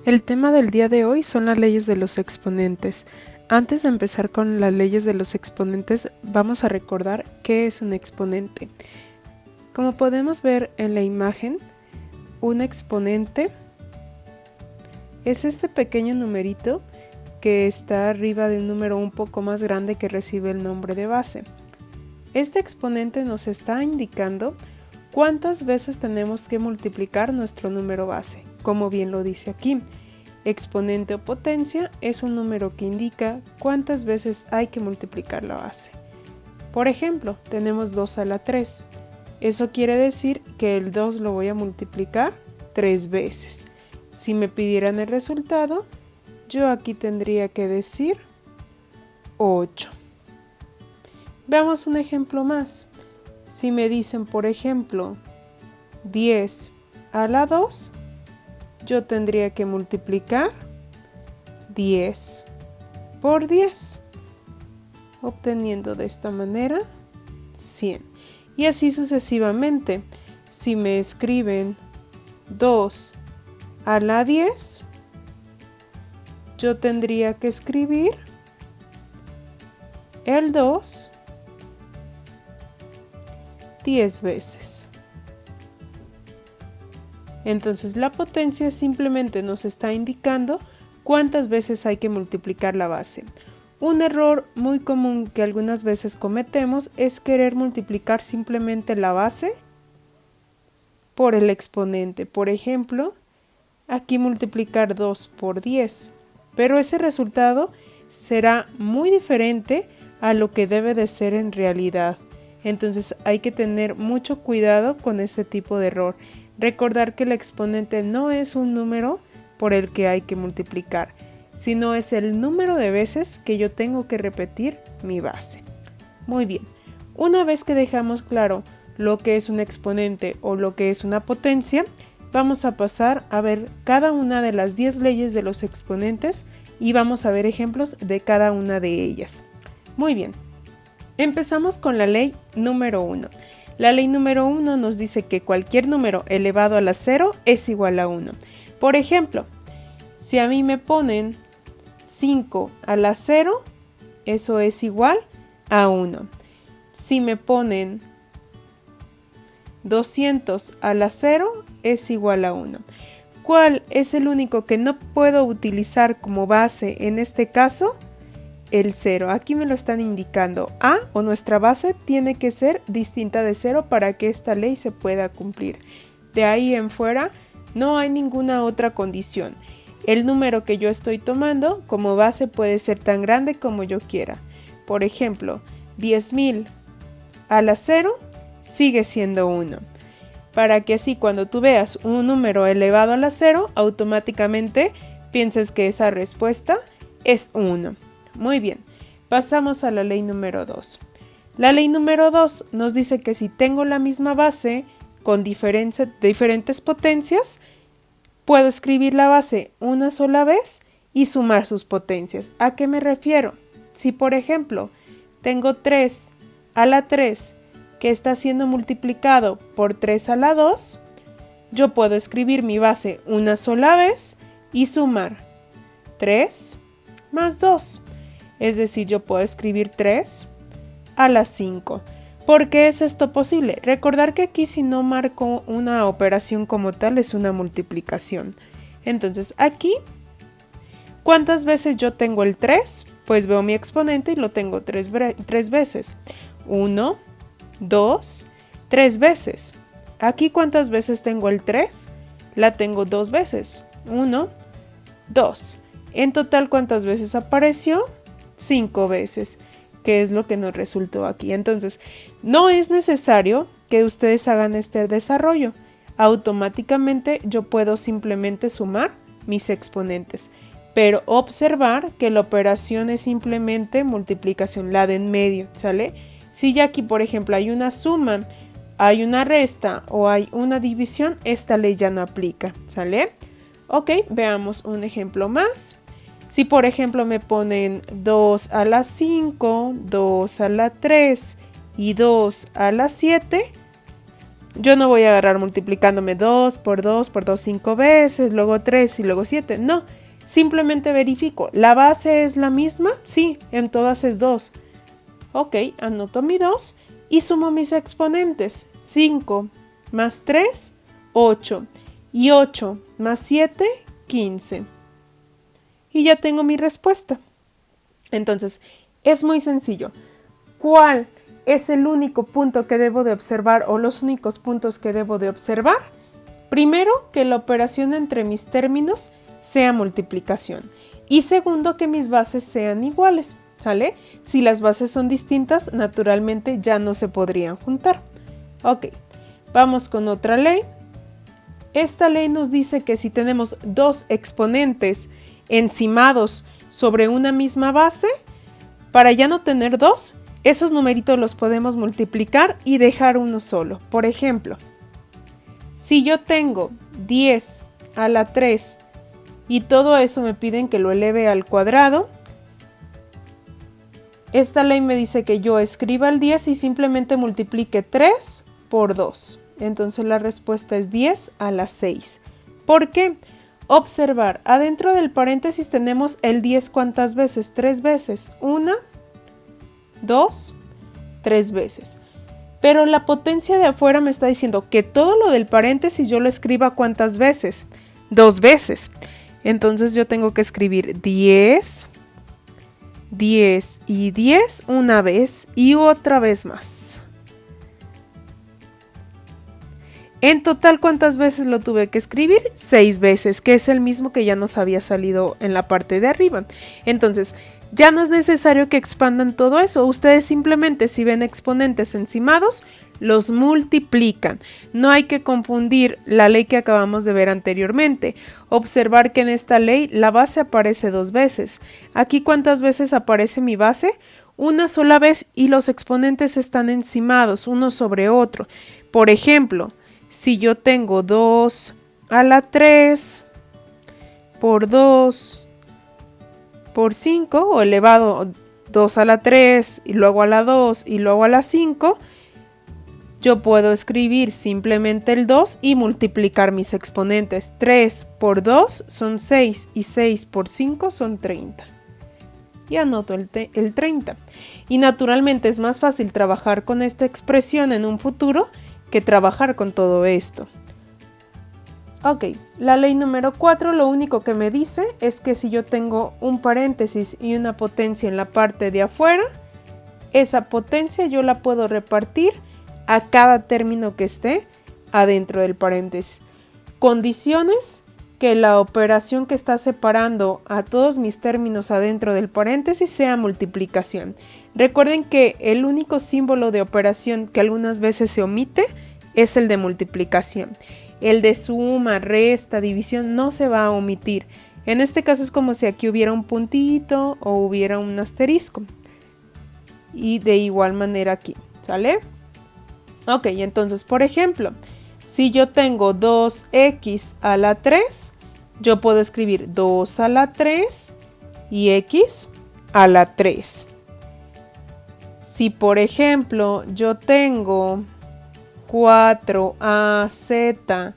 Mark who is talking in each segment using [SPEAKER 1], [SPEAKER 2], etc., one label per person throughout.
[SPEAKER 1] El tema del día de hoy son las leyes de los exponentes. Antes de empezar con las leyes de los exponentes, vamos a recordar qué es un exponente. Como podemos ver en la imagen, un exponente es este pequeño numerito que está arriba de un número un poco más grande que recibe el nombre de base. Este exponente nos está indicando cuántas veces tenemos que multiplicar nuestro número base, como bien lo dice aquí. Exponente o potencia es un número que indica cuántas veces hay que multiplicar la base. Por ejemplo, tenemos 2 a la 3. Eso quiere decir que el 2 lo voy a multiplicar 3 veces. Si me pidieran el resultado, yo aquí tendría que decir 8. Veamos un ejemplo más. Si me dicen, por ejemplo, 10 a la 2, yo tendría que multiplicar 10 por 10, obteniendo de esta manera 100. Y así sucesivamente. Si me escriben 2 a la 10, yo tendría que escribir el 2 10 veces. Entonces la potencia simplemente nos está indicando cuántas veces hay que multiplicar la base. Un error muy común que algunas veces cometemos es querer multiplicar simplemente la base por el exponente. Por ejemplo, aquí multiplicar 2 por 10, pero ese resultado será muy diferente a lo que debe de ser en realidad. Entonces hay que tener mucho cuidado con este tipo de error. Recordar que el exponente no es un número por el que hay que multiplicar, sino es el número de veces que yo tengo que repetir mi base. Muy bien, una vez que dejamos claro lo que es un exponente o lo que es una potencia, vamos a pasar a ver cada una de las 10 leyes de los exponentes y vamos a ver ejemplos de cada una de ellas. Muy bien, empezamos con la ley número 1. La ley número 1 nos dice que cualquier número elevado a la 0 es igual a 1. Por ejemplo, si a mí me ponen 5 a la 0, eso es igual a 1. Si me ponen 200 a la 0, es igual a 1. ¿Cuál es el único que no puedo utilizar como base en este caso? El 0. Aquí me lo están indicando. A o nuestra base tiene que ser distinta de 0 para que esta ley se pueda cumplir. De ahí en fuera no hay ninguna otra condición. El número que yo estoy tomando como base puede ser tan grande como yo quiera. Por ejemplo, 10.000 a la 0 sigue siendo 1. Para que así cuando tú veas un número elevado a la 0, automáticamente pienses que esa respuesta es 1. Muy bien, pasamos a la ley número 2. La ley número 2 nos dice que si tengo la misma base con diferentes potencias, puedo escribir la base una sola vez y sumar sus potencias. ¿A qué me refiero? Si por ejemplo tengo 3 a la 3 que está siendo multiplicado por 3 a la 2, yo puedo escribir mi base una sola vez y sumar 3 más 2. Es decir, yo puedo escribir 3 a la 5. ¿Por qué es esto posible? Recordar que aquí si no marco una operación como tal es una multiplicación. Entonces aquí, ¿cuántas veces yo tengo el 3? Pues veo mi exponente y lo tengo 3 veces. 1, 2, 3 veces. Aquí, ¿cuántas veces tengo el 3? La tengo 2 veces. 1, 2. En total, ¿cuántas veces apareció? 5 veces, que es lo que nos resultó aquí. Entonces, no es necesario que ustedes hagan este desarrollo. Automáticamente yo puedo simplemente sumar mis exponentes, pero observar que la operación es simplemente multiplicación, la de en medio, ¿sale? Si ya aquí, por ejemplo, hay una suma, hay una resta o hay una división, esta ley ya no aplica, ¿sale? Ok, veamos un ejemplo más. Si por ejemplo me ponen 2 a la 5, 2 a la 3 y 2 a la 7, Yo no voy a agarrar multiplicándome 2 por 2 por 2 5 veces, luego 3 y luego 7. No, simplemente verifico. ¿La base es la misma? Sí, en todas es 2. Ok, anoto mi 2 y sumo mis exponentes. 5 más 3, 8. Y 8 más 7, 15. Y ya tengo mi respuesta. Entonces, es muy sencillo. ¿Cuál es el único punto que debo de observar o los únicos puntos que debo de observar? Primero, que la operación entre mis términos sea multiplicación. Y segundo, que mis bases sean iguales, ¿sale? Si las bases son distintas, naturalmente ya no se podrían juntar. Ok, vamos con otra ley. Esta ley nos dice que si tenemos dos exponentes encimados sobre una misma base, para ya no tener dos, esos numeritos los podemos multiplicar y dejar uno solo. Por ejemplo, si yo tengo 10 a la 3 y todo eso me piden que lo eleve al cuadrado, esta ley me dice que yo escriba el 10 y simplemente multiplique 3 por 2. Entonces la respuesta es 10 a la 6. ¿Por qué? Observar, adentro del paréntesis tenemos el 10 ¿cuántas veces? 3 veces. 1, 2, 3 veces. Pero la potencia de afuera me está diciendo que todo lo del paréntesis yo lo escriba ¿cuántas veces? 2 veces. Entonces yo tengo que escribir 10, 10 y 10 una vez y otra vez más. En total, ¿cuántas veces lo tuve que escribir? 6 veces, que es el mismo que ya nos había salido en la parte de arriba. Entonces, ya no es necesario que expandan todo eso. Ustedes simplemente, si ven exponentes encimados, los multiplican. No hay que confundir la ley que acabamos de ver anteriormente. Observar que en esta ley la base aparece 2 veces. Aquí, ¿cuántas veces aparece mi base? Una sola vez y los exponentes están encimados, uno sobre otro. Por ejemplo, si yo tengo 2 a la 3 por 2 por 5 o elevado 2 a la 3 y luego a la 2 y luego a la 5, yo puedo escribir simplemente el 2 y multiplicar mis exponentes. 3 por 2 son 6 y 6 por 5 son 30. Y anoto el 30. Y naturalmente es más fácil trabajar con esta expresión en un futuro que trabajar con todo esto. Ok, la ley número 4 lo único que me dice es que si yo tengo un paréntesis y una potencia en la parte de afuera, esa potencia yo la puedo repartir a cada término que esté adentro del paréntesis. Condiciones: que la operación que está separando a todos mis términos adentro del paréntesis sea multiplicación. Recuerden que el único símbolo de operación que algunas veces se omite es el de multiplicación. El de suma, resta, división no se va a omitir. En este caso es como si aquí hubiera un puntito o hubiera un asterisco. Y de igual manera aquí, ¿sale? Ok, entonces, por ejemplo, si yo tengo 2x a la 3, yo puedo escribir 2 a la 3 y x a la 3. Si, por ejemplo, yo tengo 4az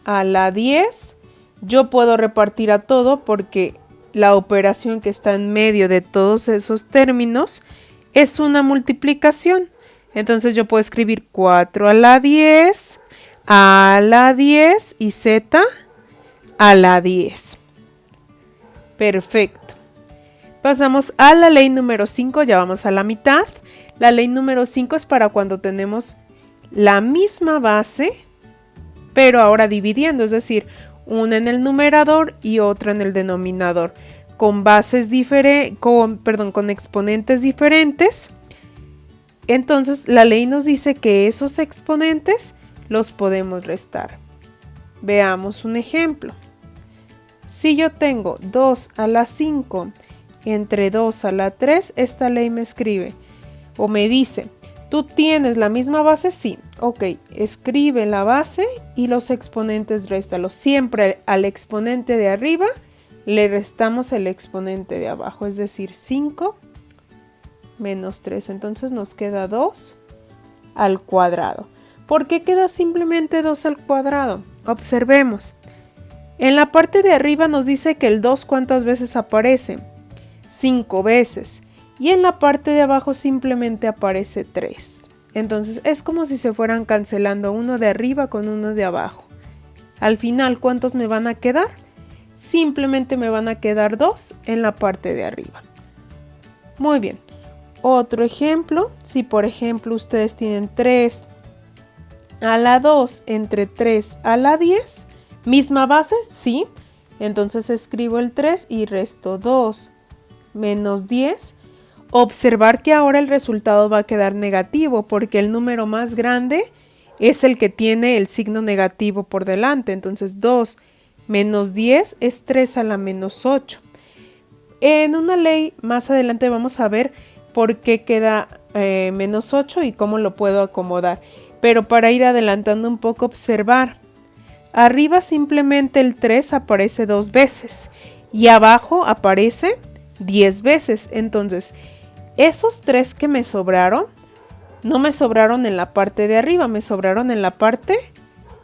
[SPEAKER 1] a la 10, yo puedo repartir a todo porque la operación que está en medio de todos esos términos es una multiplicación. Entonces yo puedo escribir 4 a la 10, a la 10 y z a la 10. Perfecto. Pasamos a la ley número 5, ya vamos a la mitad. La ley número 5 es para cuando tenemos la misma base, pero ahora dividiendo, es decir, una en el numerador y otra en el denominador, con bases con exponentes diferentes. Entonces la ley nos dice que esos exponentes los podemos restar. Veamos un ejemplo. Si yo tengo 2 a la 5 entre 2 a la 3, esta ley me escribe o me dice: ¿tú tienes la misma base? Sí. Ok, escribe la base y los exponentes réstalos. Siempre al exponente de arriba le restamos el exponente de abajo, es decir, 5 menos 3. Entonces nos queda 2 al cuadrado. ¿Por qué queda simplemente 2 al cuadrado? Observemos. En la parte de arriba nos dice que el 2 ¿cuántas veces aparece? 5 veces. Y en la parte de abajo simplemente aparece 3. Entonces es como si se fueran cancelando uno de arriba con uno de abajo. Al final, ¿cuántos me van a quedar? Simplemente me van a quedar 2 en la parte de arriba. Muy bien. Otro ejemplo, si por ejemplo ustedes tienen 3 a la 2 entre 3 a la 10, ¿misma base? Sí. Entonces escribo el 3 y resto 2 menos 10. Observar que ahora el resultado va a quedar negativo porque el número más grande es el que tiene el signo negativo por delante. Entonces 2 menos 10 es 3 a la menos 8. En una ley más adelante vamos a ver por qué queda menos 8 y cómo lo puedo acomodar. Pero para ir adelantando un poco, observar. Arriba simplemente el 3 aparece 2 veces y abajo aparece 10 veces. Entonces, esos 3 que me sobraron, no me sobraron en la parte de arriba, me sobraron en la parte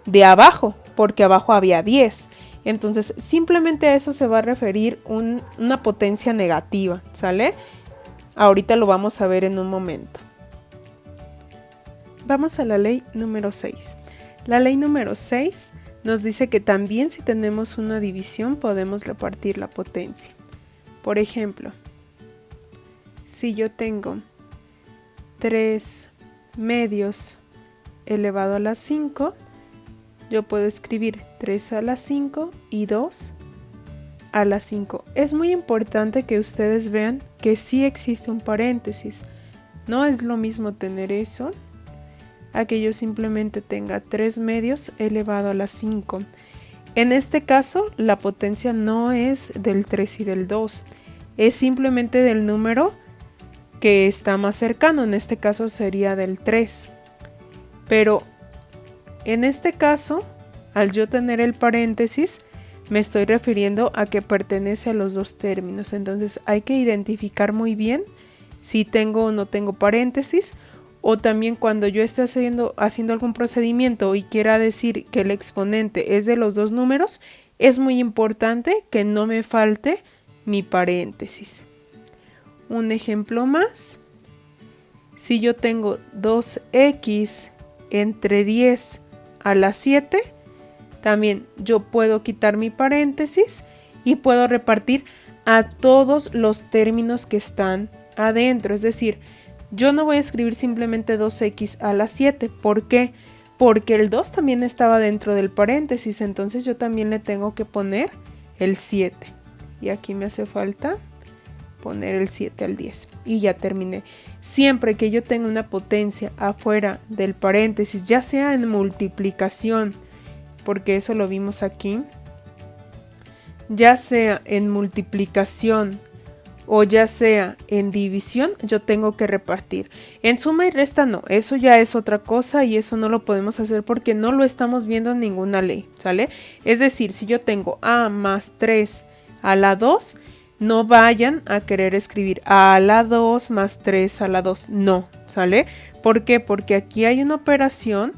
[SPEAKER 1] de abajo, porque abajo había 10. Entonces, simplemente a eso se va a referir una potencia negativa, ¿sale? Ahorita lo vamos a ver en un momento. Vamos a la ley número 6. La ley número 6 nos dice que también si tenemos una división podemos repartir la potencia. Por ejemplo, si yo tengo 3 medios elevado a la 5, yo puedo escribir 3 a la 5 y 2 a la 5. Es muy importante que ustedes vean que sí existe un paréntesis. No es lo mismo tener eso a que yo simplemente tenga 3 medios elevado a la 5. En este caso, la potencia no es del 3 y del 2, es simplemente del número que está más cercano, en este caso sería del 3. Pero en este caso, al yo tener el paréntesis, me estoy refiriendo a que pertenece a los dos términos. Entonces hay que identificar muy bien si tengo o no tengo paréntesis, o también cuando yo esté haciendo algún procedimiento y quiera decir que el exponente es de los dos números, es muy importante que no me falte mi paréntesis. Un ejemplo más, si yo tengo 2x entre 10 a la 7, también yo puedo quitar mi paréntesis y puedo repartir a todos los términos que están adentro. Es decir, yo no voy a escribir simplemente 2x a la 7. ¿Por qué? Porque el 2 también estaba dentro del paréntesis, entonces yo también le tengo que poner el 7. Y aquí me hace falta poner el 7 al 10. Y ya terminé. Siempre que yo tenga una potencia afuera del paréntesis, ya sea en multiplicación, porque eso lo vimos aquí, ya sea en multiplicación o ya sea en división, yo tengo que repartir. En suma y resta no, eso ya es otra cosa y eso no lo podemos hacer porque no lo estamos viendo en ninguna ley, ¿sale? Es decir, si yo tengo a más 3 a la 2, no vayan a querer escribir a la 2 más 3 a la 2, no, ¿sale? ¿Por qué? Porque aquí hay una operación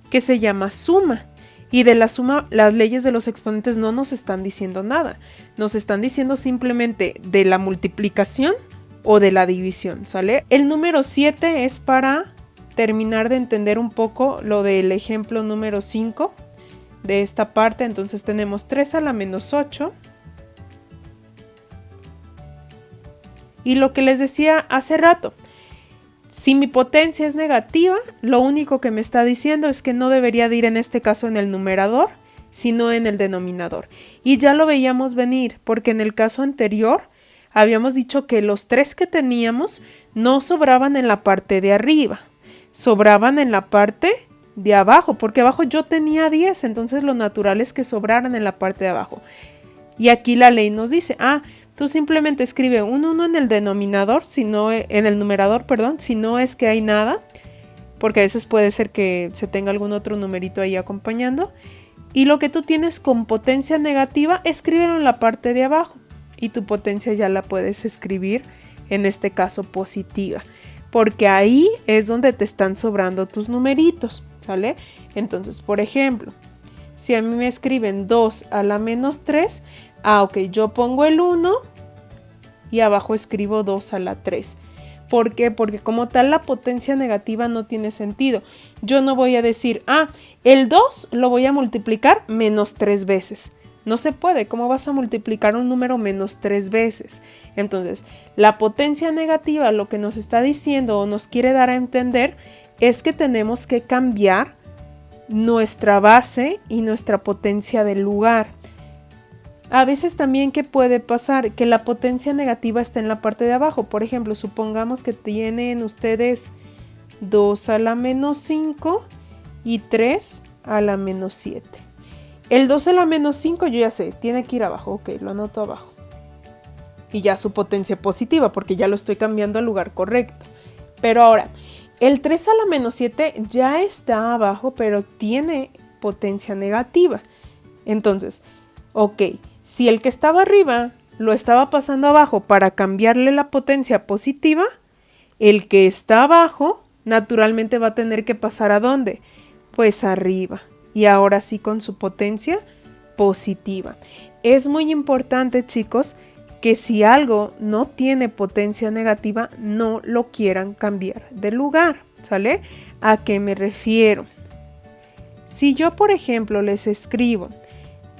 [SPEAKER 1] que se llama suma. Y de la suma, las leyes de los exponentes no nos están diciendo nada. Nos están diciendo simplemente de la multiplicación o de la división, ¿sale? El número 7 es para terminar de entender un poco lo del ejemplo número 5 de esta parte. Entonces tenemos 3 a la menos 8. Y lo que les decía hace rato, si mi potencia es negativa, lo único que me está diciendo es que no debería de ir en este caso en el numerador, sino en el denominador. Y ya lo veíamos venir, porque en el caso anterior habíamos dicho que los 3 que teníamos no sobraban en la parte de arriba, sobraban en la parte de abajo, porque abajo yo tenía 10, entonces lo natural es que sobraran en la parte de abajo. Y aquí la ley nos dice, tú simplemente escribe un 1 en el denominador, en el numerador, si no es que hay nada, porque a veces puede ser que se tenga algún otro numerito ahí acompañando. Y lo que tú tienes con potencia negativa, escríbelo en la parte de abajo. Y tu potencia ya la puedes escribir, en este caso positiva, porque ahí es donde te están sobrando tus numeritos, ¿sale? Entonces, por ejemplo, si a mí me escriben 2 a la menos 3, ok, yo pongo el 1 y abajo escribo 2 a la 3. ¿Por qué? Porque como tal la potencia negativa no tiene sentido. Yo no voy a decir, el 2 lo voy a multiplicar menos 3 veces. No se puede. ¿Cómo vas a multiplicar un número menos 3 veces? Entonces, la potencia negativa lo que nos está diciendo o nos quiere dar a entender es que tenemos que cambiar nuestra base y nuestra potencia del lugar. A veces también, ¿qué puede pasar? Que la potencia negativa está en la parte de abajo. Por ejemplo, supongamos que tienen ustedes 2 a la menos 5 y 3 a la menos 7. El 2 a la menos 5 yo ya sé, tiene que ir abajo. Ok, lo anoto abajo. Y ya su potencia positiva, porque ya lo estoy cambiando al lugar correcto. Pero ahora, el 3 a la menos 7 ya está abajo, pero tiene potencia negativa. Entonces, ok, si el que estaba arriba lo estaba pasando abajo para cambiarle la potencia positiva, el que está abajo naturalmente va a tener que pasar ¿a dónde? Pues arriba. Y ahora sí con su potencia positiva. Es muy importante, chicos, que si algo no tiene potencia negativa, no lo quieran cambiar de lugar, ¿sale? ¿A qué me refiero? Si yo, por ejemplo, les escribo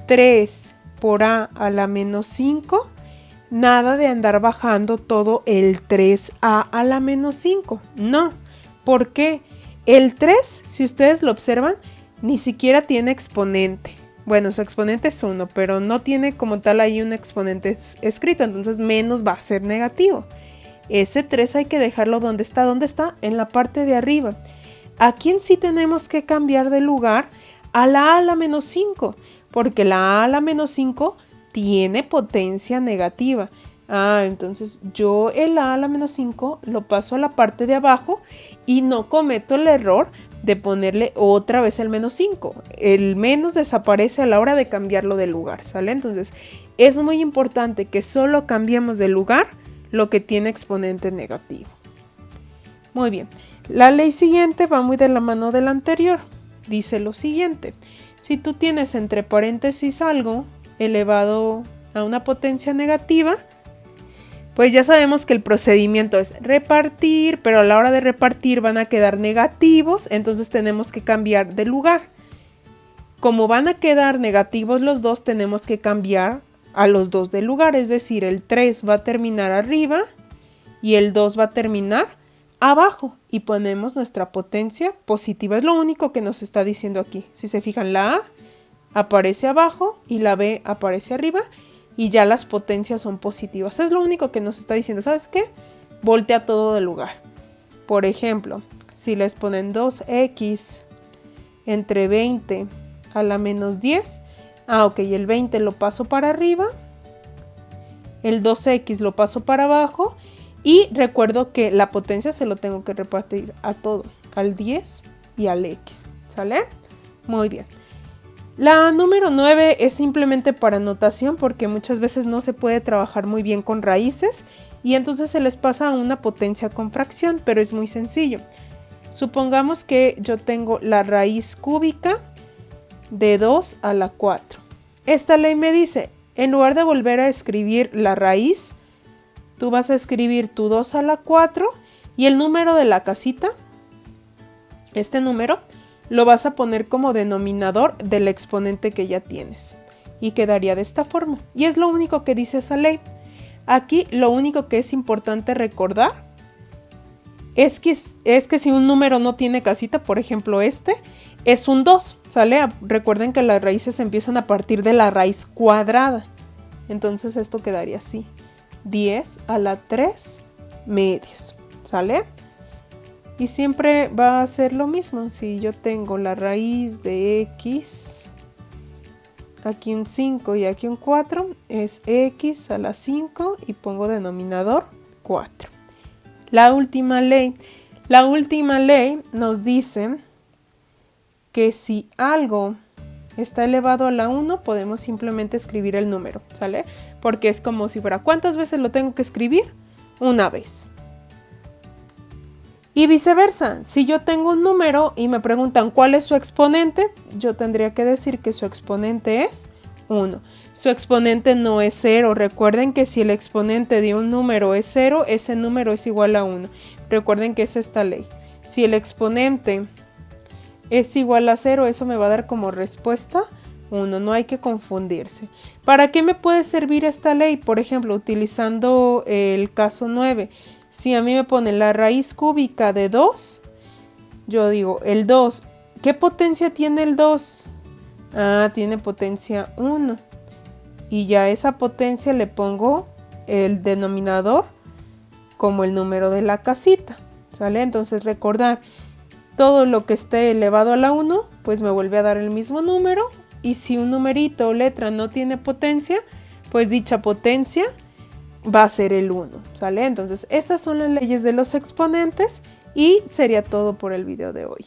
[SPEAKER 1] 3 por a la menos 5, nada de andar bajando todo el 3a a la menos 5. No. ¿Por qué? El 3, si ustedes lo observan, ni siquiera tiene exponente. Bueno, su exponente es 1, pero no tiene como tal ahí un exponente escrito, entonces menos va a ser negativo. Ese 3 hay que dejarlo donde está. ¿Dónde está? En la parte de arriba. Aquí en sí tenemos que cambiar de lugar a la menos 5, porque la a la menos 5 tiene potencia negativa. Entonces yo el a la menos 5 lo paso a la parte de abajo y no cometo el error de ponerle otra vez el menos 5. El menos desaparece a la hora de cambiarlo de lugar, ¿sale? Entonces es muy importante que solo cambiemos de lugar lo que tiene exponente negativo. Muy bien, la ley siguiente va muy de la mano de la anterior. Dice lo siguiente: si tú tienes entre paréntesis algo elevado a una potencia negativa, pues ya sabemos que el procedimiento es repartir, pero a la hora de repartir van a quedar negativos, entonces tenemos que cambiar de lugar. Como van a quedar negativos los dos, tenemos que cambiar a los dos de lugar, es decir, el 3 va a terminar arriba y el 2 va a terminar abajo y ponemos nuestra potencia positiva. Es lo único que nos está diciendo aquí. Si se fijan, la A aparece abajo y la B aparece arriba. Y ya las potencias son positivas. Es lo único que nos está diciendo. ¿Sabes qué? Voltea todo de lugar. Por ejemplo, si les ponen 2x entre 20 a la menos 10. Ok, el 20 lo paso para arriba. El 2x lo paso para abajo. Y recuerdo que la potencia se lo tengo que repartir a todo. Al 10 y al x. ¿Sale? Muy bien. La número 9 es simplemente para notación porque muchas veces no se puede trabajar muy bien con raíces y entonces se les pasa a una potencia con fracción, pero es muy sencillo. Supongamos que yo tengo la raíz cúbica de 2 a la 4. Esta ley me dice, en lugar de volver a escribir la raíz, tú vas a escribir tu 2 a la 4 y el número de la casita, este número, lo vas a poner como denominador del exponente que ya tienes y quedaría de esta forma. Y es lo único que dice esa ley. Aquí lo único que es importante recordar es que si un número no tiene casita, por ejemplo este, es un 2, ¿sale? Recuerden que las raíces empiezan a partir de la raíz cuadrada. Entonces esto quedaría así. 10 a la 3 medios, ¿sale? Y siempre va a ser lo mismo. Si yo tengo la raíz de x, aquí un 5 y aquí un 4, es x a la 5 y pongo denominador 4. La última ley nos dice que si algo está elevado a la 1, podemos simplemente escribir el número, ¿sale? Porque es como si fuera, ¿cuántas veces lo tengo que escribir? Una vez. Y viceversa, si yo tengo un número y me preguntan cuál es su exponente, yo tendría que decir que su exponente es 1. Su exponente no es 0. Recuerden que si el exponente de un número es 0, ese número es igual a 1. Recuerden que es esta ley. Si el exponente es igual a 0, eso me va a dar como respuesta 1. No hay que confundirse. ¿Para qué me puede servir esta ley? Por ejemplo, utilizando el caso 9. Si a mí me pone la raíz cúbica de 2, yo digo, el 2, ¿qué potencia tiene el 2? Ah, tiene potencia 1. Y ya a esa potencia le pongo el denominador como el número de la casita. ¿Sale? Entonces recordar, todo lo que esté elevado a la 1, pues me vuelve a dar el mismo número. Y si un numerito o letra no tiene potencia, pues dicha potencia va a ser el 1, ¿sale? Entonces, estas son las leyes de los exponentes y sería todo por el video de hoy.